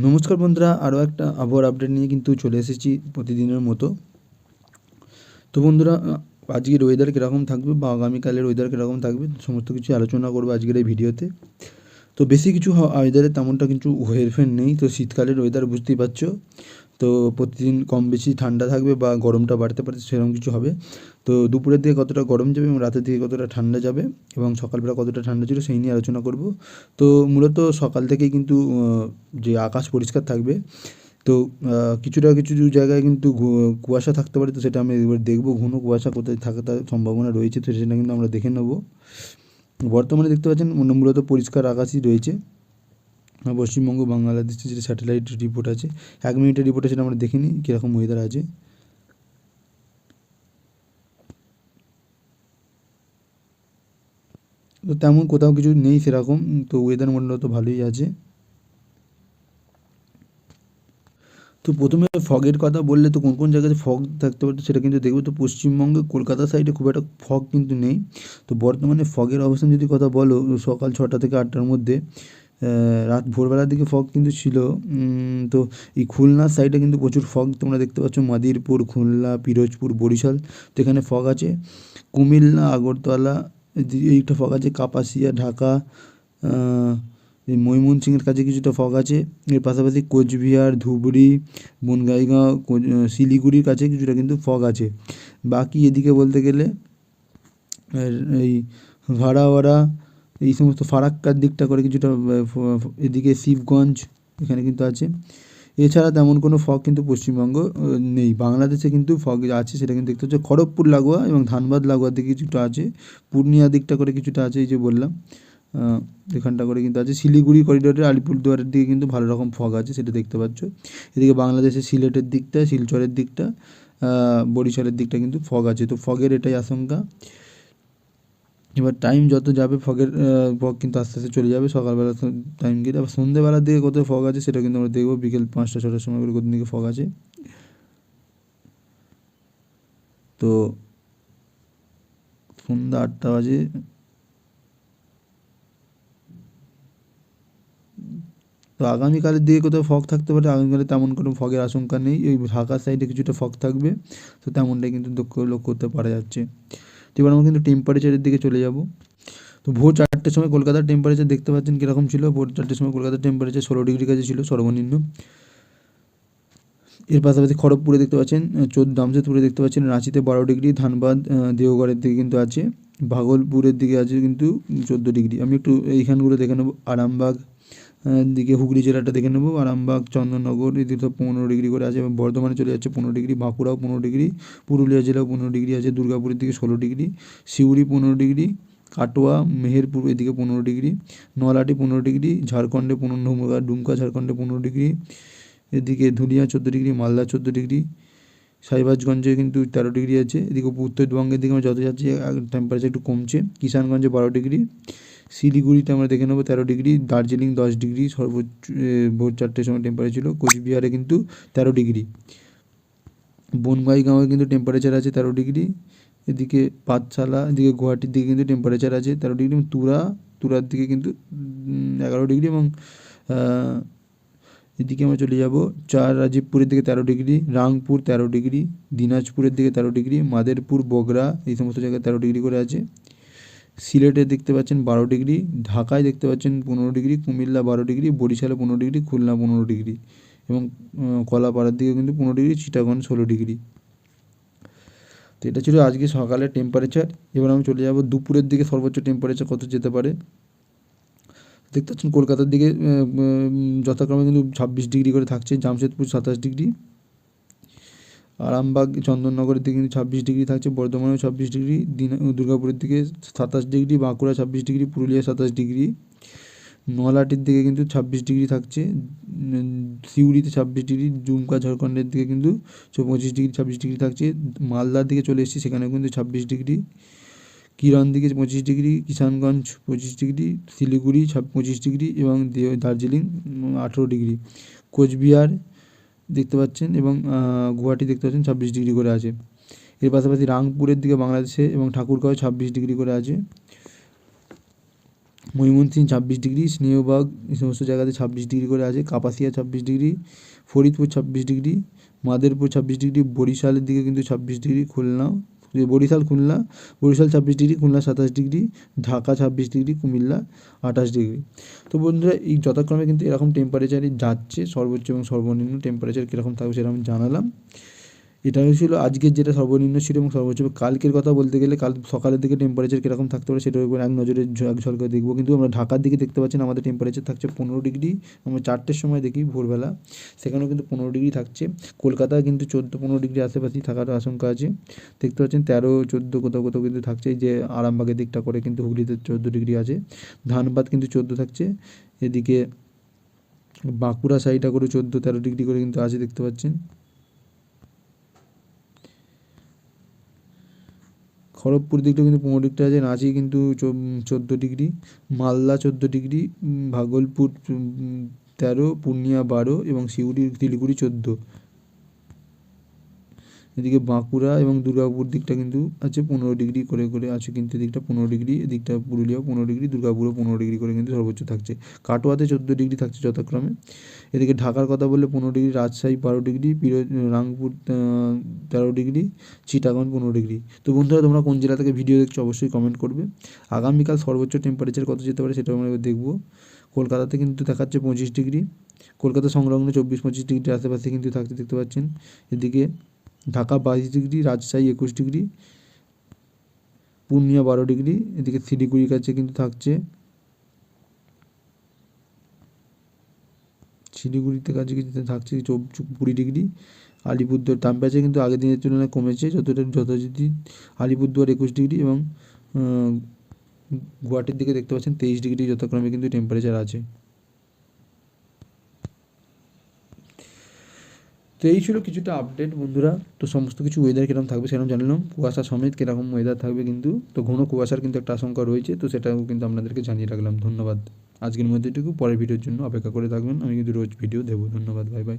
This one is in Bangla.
নমস্কার বন্ধুরা, আরও একটা আবহাওয়ার আপডেট নিয়ে কিন্তু চলে এসেছি প্রতিদিনের মতো। তো বন্ধুরা, আজকের ওয়েদার কীরকম থাকবে বা আগামীকালের ওয়েদার কীরকম থাকবে সমস্ত কিছু আলোচনা করবো আজকের এই ভিডিওতে। তো বেশি কিছু ওয়েদারে তেমনটা কিন্তু হেরফের নেই। তো শীতকালের ওয়েদার বুঝতেই পারছো, তো প্রতিদিন কম বেশি ঠান্ডা থাকবে বা গরমটা বাড়তে পারে, সেরকম কিছু হবে। তো দুপুরের দিকে কতটা গরম যাবে এবং রাতের দিকে কতটা ঠান্ডা যাবে এবং সকালবেলা কতটা ঠান্ডা ছিল সেই নিয়ে আলোচনা করব। তো মূলত সকাল থেকেই কিন্তু যে আকাশ পরিষ্কার থাকবে। তো কিছু জায়গায় কিন্তু কুয়াশা থাকতে পারে, তো সেটা আমি এবার দেখবো ঘন কুয়াশা কোথায় থাকার সম্ভাবনা রয়েছে, তো সেটা কিন্তু আমরা দেখে নেব। বর্তমানে দেখতে পাচ্ছেন মূলত পরিষ্কার আকাশই রয়েছে পশ্চিমবঙ্গ বাংলাদেশের যেটা স্যাটেলাইট রিপোর্ট আছে, 1 মিনিটের রিপোর্ট আছে, সেটা আমরা দেখে নিই কীরকম ওয়েদার আছে। তো তেমন কোথাও কিছু নেই সেরকম, তো ওয়েদার মূলত ভালোই আছে। তো প্রথমে ফগের কথা বললে, তো কোন কোন জায়গাতে ফগ থাকতে পারে সেটা কিন্তু দেখবো। তো পশ্চিমবঙ্গে কলকাতা সাইডে খুব একটা ফগ কিন্তু নেই। তো বর্তমানে ফগের অবস্থান যদি কথা বলো, সকাল 6টা থেকে 8টার মধ্যে রাত ভোরবেলার দিকে ফগ কিন্তু ছিল। তো এই খুলনার সাইডে কিন্তু প্রচুর ফগ তোমরা দেখতে পাচ্ছ, মাদিরপুর, খুলনা, পিরোজপুর, বরিশাল, তো এখানে ফগ আছে। কুমিল্লা, আগরতলা এইটা ফগ আছে। কাপাসিয়া, ঢাকা, এই ময়মনসিংহের কাছে কিছুটা ফগ আছে। এর পাশাপাশি কোচবিহার, ধুবড়ি, বনগাইগাঁও, শিলিগুড়ির কাছে কিছুটা কিন্তু ফগ আছে। বাকি এদিকে বলতে গেলে এই ভাড়াওয়ারা, এই সমস্ত ফারাক্কার দিকটা করে কিছুটা এদিকে শিবগঞ্জ এখানে কিন্তু আছে। এছাড়া তেমন কোনো ফগ কিন্তু পশ্চিমবঙ্গ নেই। বাংলাদেশে কিন্তু ফগ আছে, সেটা কিন্তু দেখতে হচ্ছে খড়গপুর লাগোয়া এবং ধানবাদ লাগোয়ার দিকে কিছুটা আছে। পূর্ণিয়া দিকটা করে কিছুটা আছে, এই যে বললাম এখানটা করে কিন্তু আছে। শিলিগুড়ি করিডোরে আলিপুরদুয়ারের দিকে কিন্তু ভালো রকম ফগ আছে, সেটা দেখতে পাচ্ছ। এদিকে বাংলাদেশের সিলেটের দিকটা, শিলচরের দিকটা, বরিশালের দিকটা কিন্তু ফগ আছে। তো ফগের এটাই আশঙ্কা। এবার টাইম যত যাবে ফগের ফগ কিন্তু আস্তে আস্তে চলে যাবে সকালবেলা টাইম গিয়ে। আবার সন্ধ্যেবেলার দিকে কোথায় ফগ আছে সেটা কিন্তু আমরা দেখবো, বিকেল 5টা 6টার সময় করে কোন দিকে ফগ আছে। তো সন্ধ্যা 8টা বাজে। তো আগামীকালের দিকে কোথাও ফগ থাকতে পারে, আগামীকালে তেমন কোনো ফগের আশঙ্কা নেই। ওই ঢাকার সাইডে কিছুটা ফগ থাকবে, তো তেমনটাই কিন্তু লক্ষ্য করতে পারা যাচ্ছে। তো এবার আমরা কিন্তু টেম্পারেচারের দিকে চলে যাব। তো ভোর 4টের সময় কলকাতার টেম্পারেচার দেখতে পাচ্ছেন কীরকম ছিল। ভোর 4টের সময় কলকাতার টেম্পারেচার 16 ডিগ্রি কাছে ছিল সর্বনিম্ন। এর পাশাপাশি খড়গপুরে দেখতে পাচ্ছেন 14, জামশেদপুরে দেখতে পাচ্ছেন, রাঁচিতে 12 ডিগ্রি, ধানবাদ, দেওঘরের দিকে কিন্তু আছে, ভাগলপুরের দিকে আছে কিন্তু 14 ডিগ্রি। আমি একটু এইখানগুলো দেখে নেবো। আরামবাগ দিকে হুগলি জেলাটা দেখে নেবো। আরামবাগ, চন্দননগর এদিকে তো 15 ডিগ্রি করে আছে এবং বর্ধমানে চলে যাচ্ছে 15 ডিগ্রি, বাঁকুড়াও 15 ডিগ্রি, পুরুলিয়া জেলাও 15 ডিগ্রি আছে, দুর্গাপুরের দিকে 16 ডিগ্রি, সিউড়ি 15 ডিগ্রি, কাটোয়া, মেহেরপুর এদিকে 15 ডিগ্রি, নলহাটি 15 ডিগ্রি, ঝাড়খণ্ডে 15, ডুমকা ঝাড়খণ্ডে 15 ডিগ্রি, এদিকে ধুলিয়া 14 ডিগ্রি, মালদা 14 ডিগ্রি, সাহিবাজগঞ্জে কিন্তু 13 ডিগ্রি আছে। এদিকে উত্তরবঙ্গের দিকে আমরা যত যাচ্ছি টেম্পারেচার একটু কমছে। কিষানগঞ্জে 12 ডিগ্রি, শিলিগুড়িতে আমরা দেখে নেবো 13 ডিগ্রি, দার্জিলিং 10 ডিগ্রি সর্বোচ্চ ভোর 4টের সময় টেম্পারেচার ছিল। কোচবিহারে কিন্তু 13 ডিগ্রি, বনগাইগাঁওয়ে কিন্তু টেম্পারেচার আছে 13 ডিগ্রি, এদিকে পাঠশালা, এদিকে গুয়াহাটির দিকে কিন্তু টেম্পারেচার আছে 13 ডিগ্রি, এবং তুরার দিকে কিন্তু 11 ডিগ্রি, এবং এদিকে আমরা চলে যাব রাজীবপুরের দিকে 13 ডিগ্রি, রাংপুর 13 ডিগ্রি, দিনাজপুরের দিকে 13 ডিগ্রি, মাদেরপুর, বগরা এই সমস্ত জায়গায় 13 ডিগ্রি করে আছে। সিলেটে দেখতে পাচ্ছেন 12 ডিগ্রি, ঢাকায় দেখতে পাচ্ছেন 15 ডিগ্রি, কুমিল্লা 12 ডিগ্রি, বরিশালে 15 ডিগ্রি, খুলনা 15 ডিগ্রি, এবং কলাপাড়ার দিকে কিন্তু 15 ডিগ্রি, চিটাগং 16 ডিগ্রি। তো এটা ছিল আজকে সকালের টেম্পারেচার। এবার আমি চলে যাব দুপুরের দিকে সর্বোচ্চ টেম্পারেচার কত যেতে পারে। দেখতে পাচ্ছেন কলকাতার দিকে যথাক্রমে কিন্তু 26 ডিগ্রি করে থাকছে, জামশেদপুর 27 ডিগ্রি, আরামবাগ, চন্দননগরের দিকে কিন্তু 26 ডিগ্রি থাকছে, বর্ধমানেও 26 ডিগ্রি, দুর্গাপুরের দিকে 27 degree, Bankura 26 degree, Purulia 27 degree, নলহাটির দিকে কিন্তু 26 ডিগ্রি থাকছে, সিউড়িতে 26 ডিগ্রি, ডুমকা ঝাড়খণ্ডের দিকে কিন্তু 25 ডিগ্রি 26 ডিগ্রি থাকছে, মালদার দিকে চলে এসেছি সেখানেও কিন্তু 26 ডিগ্রি, কিরণ দিকে 25 degree, Kishanganj 25 degree, Siliguri 25 degree, এবং দার্জিলিং 18 ডিগ্রি, কোচবিহার দেখতে পাচ্ছেন এবং গুয়াহাটি দেখতে পাচ্ছেন 26 ডিগ্রি করে আছে। এর পাশাপাশি রাংপুরের দিকে বাংলাদেশে এবং ঠাকুরগাঁও 26 ডিগ্রি করে আছে। ময়মনসিংহ 26 ডিগ্রি, স্নেহবাগ এই সমস্ত জায়গাতে 26 ডিগ্রি করে আছে, Kapasia 26 degree, Faridpur 26 degree, Madaripur 26 degree, বরিশালের দিকে কিন্তু 26 degree, Barishal 26 degree, Khulna 27 degree, Dhaka 26 degree, Comilla 28 degree. তো বন্ধুরা এই যথাক্রমে কিন্তু এরকম টেম্পারেচারই যাচ্ছে, সর্বোচ্চ এবং সর্বনিম্ন টেম্পারেচার কীরকম থাকবে সেটা আমি জানালাম। এটা ছিল আজকের যেটা সর্বনিম্ন ছিল এবং সর্বোচ্চ। কালকের কথা বলতে গেলে কাল সকালের দিকে টেম্পারেচার কীরকম থাকতে পারে সেটার উপর এক নজরে এক ঝলকে দেখবো। কিন্তু আমরা ঢাকার দিকে দেখতে পাচ্ছেন আমাদের টেম্পারেচার থাকছে 15 ডিগ্রি। আমরা 4টের সময় দেখি ভোরবেলা, সেখানেও কিন্তু 15 ডিগ্রি থাকছে। কলকাতায় কিন্তু 14-15 ডিগ্রি আশেপাশেই থাকার আশঙ্কা আছে। দেখতে পাচ্ছেন 13-14 কোথাও কোথাও কিন্তু থাকছে। এই যে আরামবাগের দিকটা করে কিন্তু হুগলিতে 14 ডিগ্রি আছে। ধানবাদ কিন্তু 14 থাকছে। এদিকে বাঁকুড়া সাইডটা করে 14-13 ডিগ্রি করে কিন্তু আছে, দেখতে পাচ্ছেন। খড়গপুর দিকটা কিন্তু 15 ডিগ্রি আছে, রাঁচি কিন্তু 14 ডিগ্রি, মালদা 14 ডিগ্রি, ভাগলপুর 13, পূর্ণিয়া 12 এবং শিলিগুড়ি 14। এদিকে বাঁকুড়া এবং দুর্গাপুর দিকটা কিন্তু আছে 15 ডিগ্রি করে করে আছে, কিন্তু এদিকটা 15 ডিগ্রি, এদিকটা পুরুলিয়াও 15 ডিগ্রি, দুর্গাপুরও 15 ডিগ্রি করে কিন্তু সর্বোচ্চ থাকছে। কাটোয়াতে 14 ডিগ্রি থাকছে যথাক্রমে। এদিকে ঢাকার কথা বললে 15 degree, Rajshahi 12 degree, Rangpur 13 degree, Chittagong 15 degree. তো বন্ধুরা তোমরা কোন জেলা থেকে ভিডিও দেখছো অবশ্যই কমেন্ট করবে। আগামীকাল সর্বোচ্চ টেম্পারেচার কত যেতে পারে সেটাও আমরা এবার দেখবো। কলকাতাতে কিন্তু দেখাচ্ছে 25 ডিগ্রি, কলকাতা সংলগ্ন 24-25 ডিগ্রির আশেপাশে কিন্তু থাকছে, দেখতে পাচ্ছেন। এদিকে Dhaka 22 degree, Rajshahi 21 degree, Purnia 12 degree, এদিকে শিলিগুড়ির কাছে কিন্তু থাকছে, শিলিগুড়িতে কাছে কিন্তু থাকছে 20 ডিগ্রি। আলিপুরদুয়ার তাপমাত্রা কিন্তু আগের দিনের তুলনায় কমেছে যথারীতি। আলিপুরদুয়ার 21 ডিগ্রি এবং গুয়াহাটির দিকে দেখতে পাচ্ছেন 23 ডিগ্রি যথাক্রমে কিন্তু টেম্পারেচার আছে। তো এই ছিল কিছুটা আপডেট বন্ধুরা। তো সমস্ত কিছু ওয়েদার কীরকম থাকবে সেরকম জানলাম, কুয়াশা সমেত কীরকম ওয়েদার থাকবে কিন্তু, তো ঘন কুয়াশার কিন্তু একটা আশঙ্কা রয়েছে, তো সেটাও কিন্তু আপনাদেরকে জানিয়ে রাখলাম। ধন্যবাদ। আজকের মধ্যে এটুকু, পরের ভিডিওর জন্য অপেক্ষা করে থাকবেন, আমি কিন্তু রোজ ভিডিও দেবো। ধন্যবাদ, বাই বাই।